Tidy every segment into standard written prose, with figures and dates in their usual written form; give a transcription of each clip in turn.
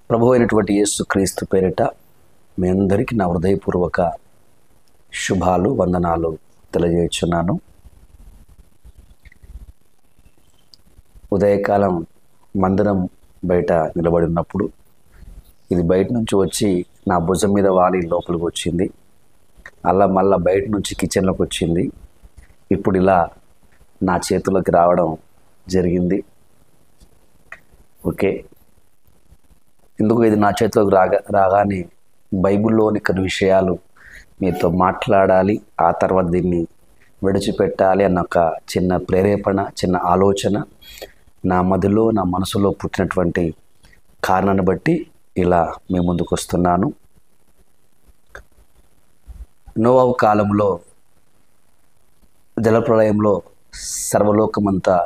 ప్రభు అయినటువంటి యేసుక్రీస్తు పేరిట మీ అందరికీ నా హృదయపూర్వక శుభాలు వందనాలు తెలియజేస్తున్నాను. ఉదయకాలం మందిరం బయట నిలబడి ఉన్నప్పుడు ఇది బయట నుంచి వచ్చి నా భుజం మీద వాలి లోపలికి వచ్చింది. అలా మళ్ళీ బయట నుంచి కిచెన్లోకి వచ్చింది. ఇప్పుడు ఇలా నా చేతిలోకి రావడం జరిగింది. ఓకే, ఎందుకు ఇది నా చేతిలోకి రాగానే బైబిల్లోని కొన్ని విషయాలు మీతో మాట్లాడాలి, ఆ తర్వాత దీన్ని విడిచిపెట్టాలి అన్న ఒక చిన్న ప్రేరేపణ, చిన్న ఆలోచన నా మదిలో, నా మనసులో పుట్టినటువంటి కారణాన్ని బట్టి ఇలా మీ ముందుకు వస్తున్నాను. నోవహు కాలంలో జలప్రళయంలో సర్వలోకమంతా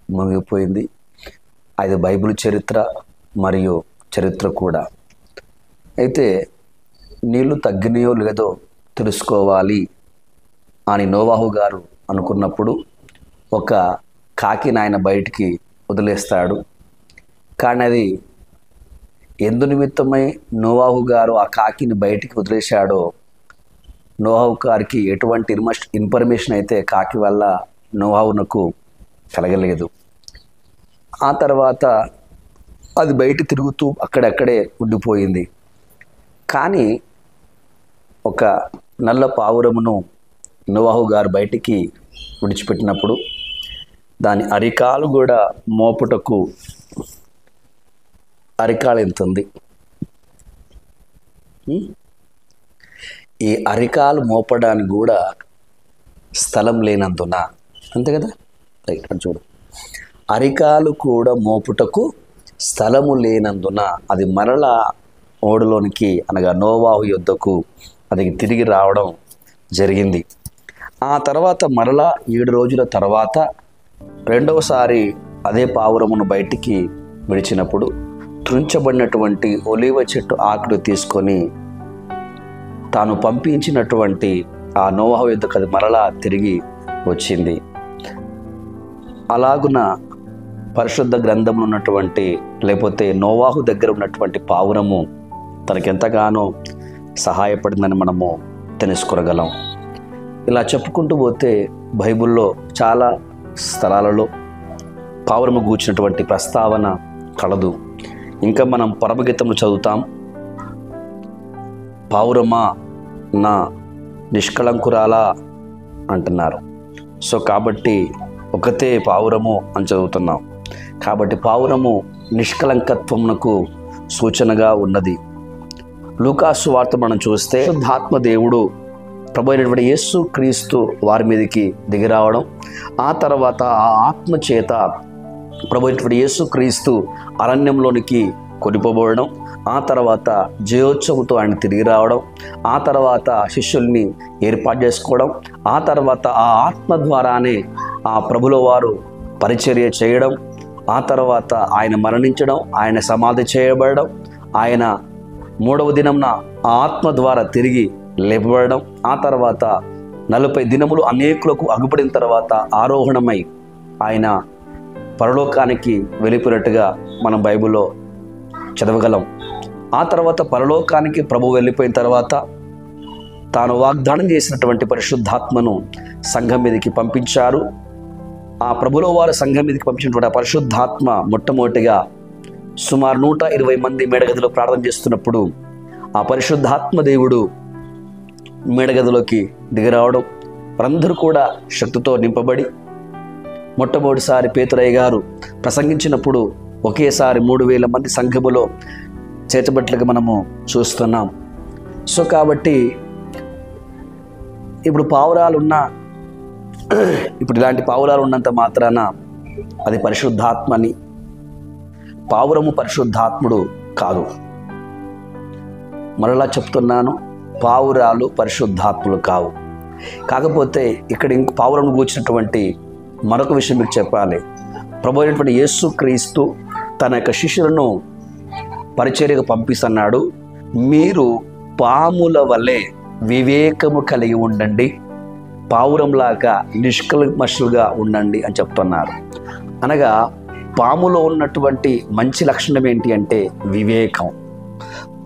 మునిగిపోయింది. అది బైబిల్ చరిత్ర మరియు చరిత్ర కూడా. అయితే నీళ్లు తగ్గినాయో లేదో తెలుసుకోవాలి అని నోవహు గారు అనుకున్నప్పుడు ఒక కాకిని ఆయన బయటికి వదిలేస్తాడు. కానీ అది ఎందు నిమిత్తమై నోవహు గారు ఆ కాకిని బయటికి వదిలేశాడో, నోవహు గారికి ఎటువంటి ఇన్ఫర్మేషన్ అయితే కాకి వల్ల నోవహునకు కలగలేదు. ఆ తర్వాత అది బయట తిరుగుతూ అక్కడక్కడే ఉండిపోయింది. కానీ ఒక నల్ల పావురమును నోవహు గారు బయటికి విడిచిపెట్టినప్పుడు దాని అరికాలు కూడా మోపుటకు, అరికాలు ఎంత ఉంది, ఈ అరికాలు మోపడానికి కూడా స్థలం లేనందున, అంతే కదా, రైట్, అని చూడు, అరికాలు కూడా మోపుటకు స్థలము లేనందున అది మరలా ఓడలోనికి అనగా నోవహు యొద్దకు అది తిరిగి రావడం జరిగింది. ఆ తర్వాత మరలా 7 రోజుల తర్వాత రెండవసారి అదే పావురమును బయటికి విడిచినప్పుడు త్రుంచబడినటువంటి ఒలీవ చెట్టు ఆకులు తీసుకొని తాను పంపించినటువంటి ఆ నోవహు యొద్దకు అది మరలా తిరిగి వచ్చింది. అలాగున పరిశుద్ధ గ్రంథంలో ఉన్నటువంటి, లేకపోతే నోవహు దగ్గర ఉన్నటువంటి పావురము తనకెంతగానో సహాయపడిందని మనము తెలుసుకోగలం. ఇలా చెప్పుకుంటూ పోతే బైబిల్లో చాలా స్థలాలలో పావురము గూర్చినటువంటి ప్రస్తావన కలదు. ఇంకా మనం పరమగీతము చదువుతాం, పావురమా నా నిష్కళంకురాలా అంటున్నారు. సో కాబట్టి ఒకతే పావురము అని చదువుతున్నాం. కాబట్టి పావురము నిష్కలంకత్వమునకు సూచనగా ఉన్నది. లూకాసు వార్త మనం చూస్తే పరిశుద్ధాత్మ దేవుడు ప్రభు అయినటువంటి యేసు క్రీస్తు వారి మీదకి దిగిరావడం, ఆ తర్వాత ఆ ఆత్మ చేత ప్రభు అయినటువంటి యేసు క్రీస్తు అరణ్యంలోనికి కొనిపోబడడం, ఆ తర్వాత జయోత్సవంతో ఆయన తిరిగి రావడం, ఆ తర్వాత శిష్యుల్ని ఏర్పాటు చేసుకోవడం, ఆ తర్వాత ఆ ఆత్మ ద్వారానే ఆ ప్రభుల వారు పరిచర్య చేయడం, ఆ తర్వాత ఆయన మరణించడం, ఆయన సమాధి చేయబడడం, ఆయన 3వ దినంన ఆ ఆత్మ ద్వారా తిరిగి లేపబడడం, ఆ తర్వాత 40 దినములు అనేకులకు అగుపడిన తర్వాత ఆరోహణమై ఆయన పరలోకానికి వెళ్ళిపోయినట్టుగా మనం బైబిల్లో చదవగలం. ఆ తర్వాత పరలోకానికి ప్రభు వెళ్ళిపోయిన తర్వాత తాను వాగ్దానం చేసినటువంటి పరిశుద్ధాత్మను సంఘం మీదకి పంపించారు. ఆ ప్రభులో వారు సంఘం మీదకి పంపించినటువంటి పరిశుద్ధాత్మ మొట్టమొదటిగా సుమారు 120 మంది మేడగదిలో ప్రార్థన చేస్తున్నప్పుడు ఆ పరిశుద్ధాత్మ దేవుడు మేడగదిలోకి దిగిరావడం, వారందరూ కూడా శక్తితో నింపబడి మొట్టమొదటిసారి పేతురయ్య గారు ప్రసంగించినప్పుడు ఒకేసారి 3000 మంది సంఘములో చేర్చబట్లుగా మనము చూస్తున్నాం. సో కాబట్టి ఇప్పుడు ఇలాంటి పావురాలు ఉన్నంత మాత్రాన అది పరిశుద్ధాత్మని, పావురము పరిశుద్ధాత్ముడు కాదు. మరలా చెప్తున్నాను, పావురాలు పరిశుద్ధాత్ములు కావు. కాకపోతే ఇక్కడ ఇంక పావురము గూర్చినటువంటి మరొక విషయం మీకు చెప్పాలి. ప్రభు అయినటువంటి యేసు క్రీస్తు తన యొక్క శిష్యులను పరిచర్యకు పంపిస్తున్నాడు. మీరు పాముల వలె వివేకము కలిగి ఉండండి, పావురంలాగా నిష్కల్మషులుగా ఉండండి అని చెప్తున్నారు. అనగా పాములో ఉన్నటువంటి మంచి లక్షణం ఏంటి అంటే వివేకం.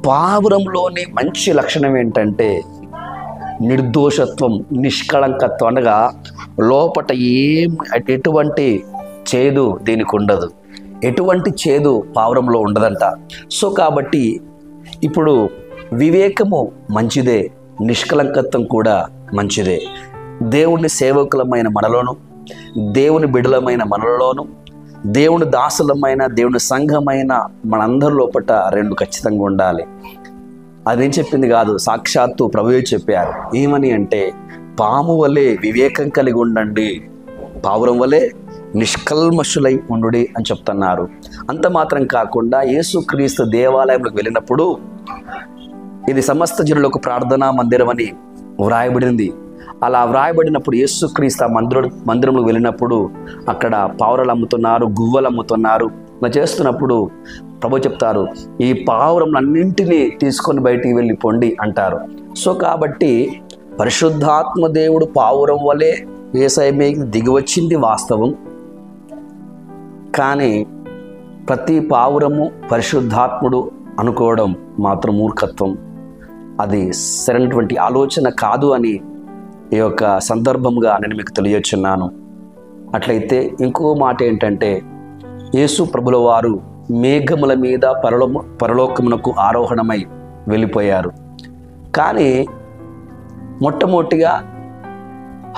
పావురంలోని మంచి లక్షణం ఏంటంటే నిర్దోషత్వం, నిష్కళంకత్వం. అనగా లోపట ఎటువంటి చేదు దీనికి ఉండదు, ఎటువంటి చేదు పావురంలో ఉండదంట. సో కాబట్టి ఇప్పుడు వివేకము మంచిదే, నిష్కళంకత్వం కూడా మంచిదే. దేవుని సేవకులమైన మనలోను, దేవుని బిడలమైన మనలోను, దేవుని దాసులమైన, దేవుని సంఘమైన మనందరి లోపట రెండు ఖచ్చితంగా ఉండాలి. అదేం చెప్పింది కాదు, సాక్షాత్తు ప్రభువే చెప్పారు. ఏమని అంటే, పాము వలె వివేకం కలిగి ఉండండి, పావురం వలె నిష్కల్మషులై ఉండుడి అని చెప్తున్నారు. అంత మాత్రం కాకుండా యేసుక్రీస్తు దేవాలయంలోకి వెళ్ళినప్పుడు ఇది సమస్త జనులకు ప్రార్థనా మందిరం అని వ్రాయబడింది. అలా వ్రాయబడినప్పుడు యేసుక్రీస్తు మందిరంలోకి వెళ్ళినప్పుడు అక్కడ పావురాలు అమ్ముతున్నారు, గువ్వలు అమ్ముతున్నారు. ఇలా చేస్తున్నప్పుడు ప్రభు చెప్తారు, ఈ పావురంలన్నింటినీ తీసుకొని బయటికి వెళ్ళిపోండి అంటారు. సో కాబట్టి పరిశుద్ధాత్మ దేవుడు పావురం వలె యేసయ్య మీదకి దిగివచ్చింది వాస్తవం. కానీ ప్రతి పావురము పరిశుద్ధాత్ముడు అనుకోవడం మాత్రం మూర్ఖత్వం, అది సరైనటువంటి ఆలోచన కాదు అని ఈ యొక్క సందర్భంగా నేను మీకు తెలియచున్నాను. అట్లయితే ఇంకో మాట ఏంటంటే, యేసు ప్రభుల వారు మేఘముల మీద పరలోకమునకు ఆరోహణమై వెళ్ళిపోయారు. కానీ మొట్టమొదటిగా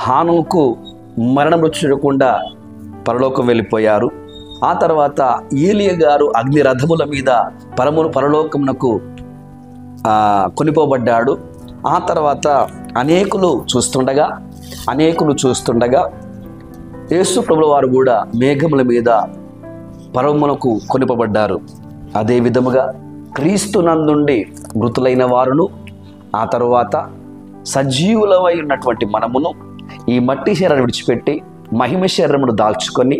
హానోకు మరణం చూడకుండా పరలోకం వెళ్ళిపోయారు. ఆ తర్వాత ఏలియా గారు అగ్ని రథముల మీద పరలోకమునకు కొనిపోబడ్డాడు. ఆ తర్వాత అనేకులు చూస్తుండగా యేసు ప్రభుల వారు కూడా మేఘముల మీద పరమునకు కొనిపోబడ్డారు. అదే విధముగా క్రీస్తునందుండి మృతులైన వారును, ఆ తరువాత సజీవులమై ఉన్నటువంటి మనమును ఈ మట్టి శరీరాన్ని విడిచిపెట్టి మహిమ శరీరమును దాల్చుకొని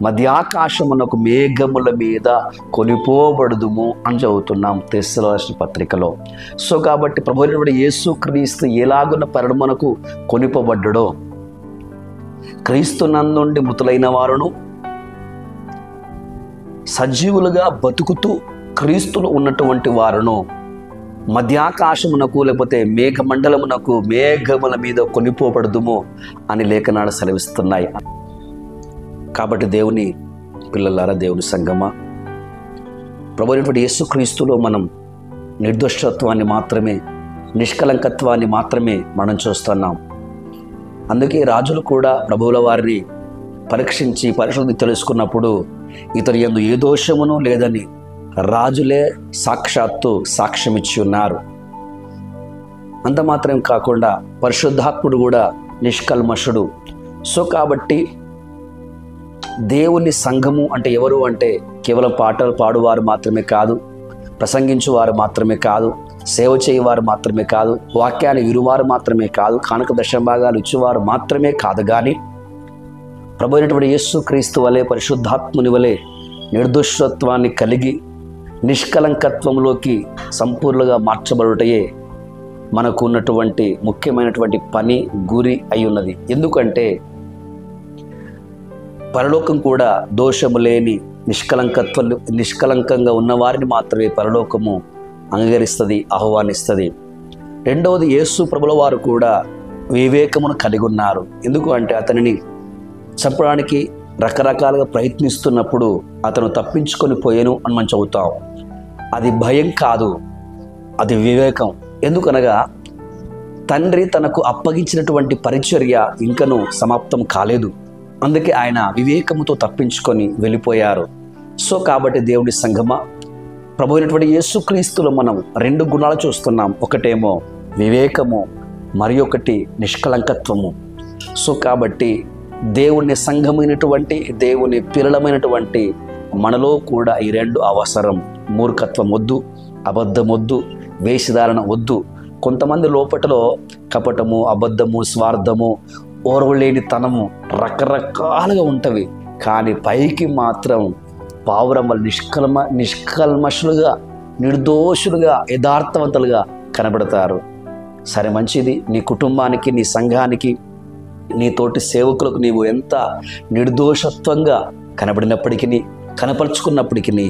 మధ్యాకాశమునకు మేఘముల మీద కొనిపోబడుదుము అని చదువుతున్నాం తెస్సలోనికీయుల పత్రికలో. సో కాబట్టి ప్రభువైన యేసుక్రీస్తు ఎలాగున్న పరమునకు కొనిపోబడ్డడో, క్రీస్తునందుండి మృతులైన వారును సజీవులుగా బతుకుతూ క్రీస్తులు ఉన్నటువంటి వారును మధ్యాకాశమునకు లేకపోతే మేఘమండలమునకు మేఘముల మీద కొనిపోబడదుము అని లేఖనాలు సెలవిస్తున్నాయి. కాబట్టి దేవుని పిల్లలారా, దేవుని సంగమా, ప్రభువైనటువంటి యేసుక్రీస్తులో మనం నిర్దోషత్వాన్ని మాత్రమే, నిష్కలంకత్వాన్ని మాత్రమే మనం చూస్తున్నాం. అందుకే రాజులు కూడా ప్రభువుల వారిని పరీక్షించి పరిశోధన తెలుసుకున్నప్పుడు ఇతని యందు ఏ దోషమును లేదని రాజులే సాక్షాత్తు సాక్ష్యమిచ్చి ఉన్నారు. అంత మాత్రం కాకుండా పరిశుద్ధాత్ముడు కూడా నిష్కల్మషుడు. సో కాబట్టి దేవుని సంఘము అంటే ఎవరు అంటే కేవలం పాటలు పాడువారు మాత్రమే కాదు, ప్రసంగించువారు మాత్రమే కాదు, సేవ చేయవారు మాత్రమే కాదు, వాక్యాన్ని విరువారు మాత్రమే కాదు, కానుక దశంభాగాలు ఇచ్చేవారు మాత్రమే కాదు, కానీ ప్రభు అయినటువంటి యేసుక్రీస్తు వలె పరిశుద్ధాత్ముని వలె నిర్దోషత్వాన్ని కలిగి నిష్కలంకత్వంలోకి సంపూర్ణంగా మార్చబడుటయే మనకు ఉన్నటువంటి ముఖ్యమైనటువంటి పని, గురి అయి ఉన్నది. ఎందుకంటే పరలోకం కూడా దోషము లేని నిష్కలంకంగా ఉన్నవారిని మాత్రమే పరలోకము అంగీకరిస్తుంది, ఆహ్వానిస్తుంది. రెండవది, యేసు ప్రభుల వారు కూడా వివేకమును కలిగి ఉన్నారు. ఎందుకు అంటే అతనిని చంపడానికి రకరకాలుగా ప్రయత్నిస్తున్నప్పుడు అతను తప్పించుకొని పోయాను అని మనం చదువుతాం. అది భయం కాదు, అది వివేకం. ఎందుకనగా తండ్రి తనకు అప్పగించినటువంటి పరిచర్య ఇంకనూ సమాప్తం కాలేదు. అందుకే ఆయన వివేకముతో తప్పించుకొని వెళ్ళిపోయారు. సో కాబట్టి దేవుడి సంఘమా, ప్రభు అయినటువంటి యేసుక్రీస్తులో మనం రెండు గుణాలు చూస్తున్నాం. ఒకటేమో వివేకము, మరి ఒకటి నిష్కలంకత్వము. సో కాబట్టి దేవుని సంఘమైనటువంటి, దేవుని పిల్లలమైనటువంటి మనలో కూడా ఈ రెండు అవసరం. మూర్ఖత్వం వద్దు, అబద్ధం వద్దు, వేషధారణ వద్దు. కొంతమంది లోపటలో కపటము, అబద్ధము, స్వార్థము, ఓర్వలేనితనము రకరకాలుగా ఉంటవి. కానీ పైకి మాత్రం పావురం వల్ల నిష్కల్మషులుగా, నిర్దోషులుగా, యథార్థవంతులుగా కనబడతారు. సరే, మంచిది. నీ కుటుంబానికి, నీ సంఘానికి, నీ తోటి సేవకులకు నీవు ఎంత నిర్దోషత్వంగా కనబడినప్పటికీ, కనపరుచుకున్నప్పటికీ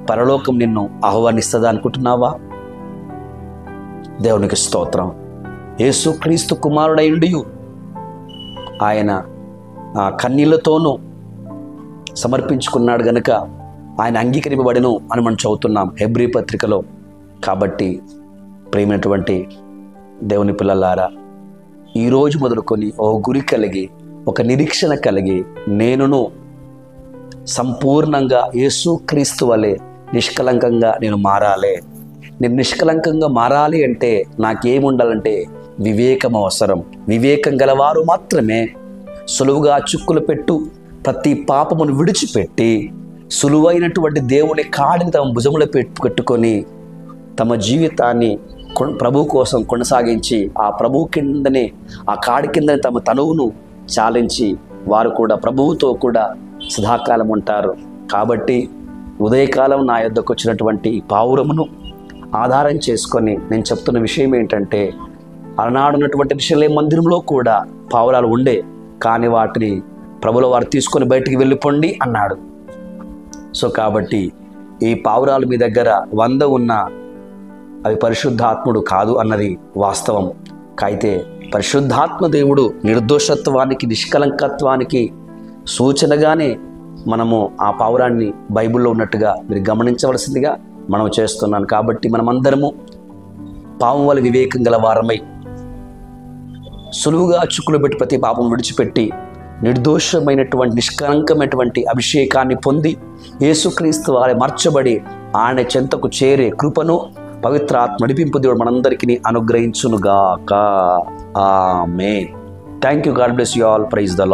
పరలోకం నిన్ను ఆహ్వానిస్తుందా అనుకుంటున్నావా? దేవునికి స్తోత్రం. యేసుక్రీస్తు కుమారుడైండియు ఆయన కన్నీళ్లతోనూ సమర్పించుకున్నాడు గనుక ఆయన అంగీకరింపబడెను అని మనం చదువుతున్నాం హెబ్రీ పత్రికలో. కాబట్టి ప్రేమైనటువంటి దేవుని పిల్లలారా, ఈరోజు మొదలుకొని ఓ గురి కలిగి, ఒక నిరీక్షణ కలిగి, నేనును సంపూర్ణంగా యేసుక్రీస్తు వలె నిష్కలంకంగా నేను మారాలి. నేను నిష్కలంకంగా మారాలి అంటే నాకేముండాలంటే వివేకం అవసరం. వివేకం గలవారు మాత్రమే సులువుగా చుక్కులు పెట్టు ప్రతి పాపమును విడిచిపెట్టి సులువైనటువంటి దేవుని కాడిని తమ భుజములో పెట్టుకొని తమ జీవితాన్ని ప్రభు కోసం కొనసాగించి ఆ ప్రభు కిందనే, ఆ కాడి కిందనే తమ తనువును చాలించి వారు కూడా ప్రభువుతో కూడా సదాకాలం ఉంటారు. కాబట్టి ఉదయకాలం నా యొద్దకు వచ్చినటువంటి ఈ పావురమును ఆధారం చేసుకొని నేను చెప్తున్న విషయం ఏంటంటే, అలనాడున్నటువంటి యెరూషలేము మందిరంలో కూడా పావురాలు ఉండే, కానీ వాటిని ప్రభుల వారు తీసుకొని బయటికి వెళ్ళిపోండి అన్నాడు. సో కాబట్టి ఈ పావురాలు మీ దగ్గర 100 ఉన్నా అవి పరిశుద్ధాత్ముడు కాదు అన్నది వాస్తవం. అయితే పరిశుద్ధాత్మ దేవుడు నిర్దోషత్వానికి, నిష్కలంకత్వానికి సూచనగానే మనము ఆ పావురాన్ని బైబిల్లో ఉన్నట్టుగా మీరు గమనించవలసిందిగా మనం చేస్తున్నాను. కాబట్టి మనమందరము పాము వల్ల వివేకం గల వారమై సులువుగా చుక్కులు పెట్టి ప్రతి పాపం విడిచిపెట్టి నిర్దోషమైనటువంటి నిష్కలంకమైనటువంటి అభిషేకాన్ని పొంది యేసుక్రీస్తు వారి మార్చబడి ఆయన చెంతకు చేరే కృపను పవిత్రాత్మ నడిపింపు దేవుడు మనందరికీ అనుగ్రహించునుగాక. Amen. Thank you. God bless you all. Praise the lord.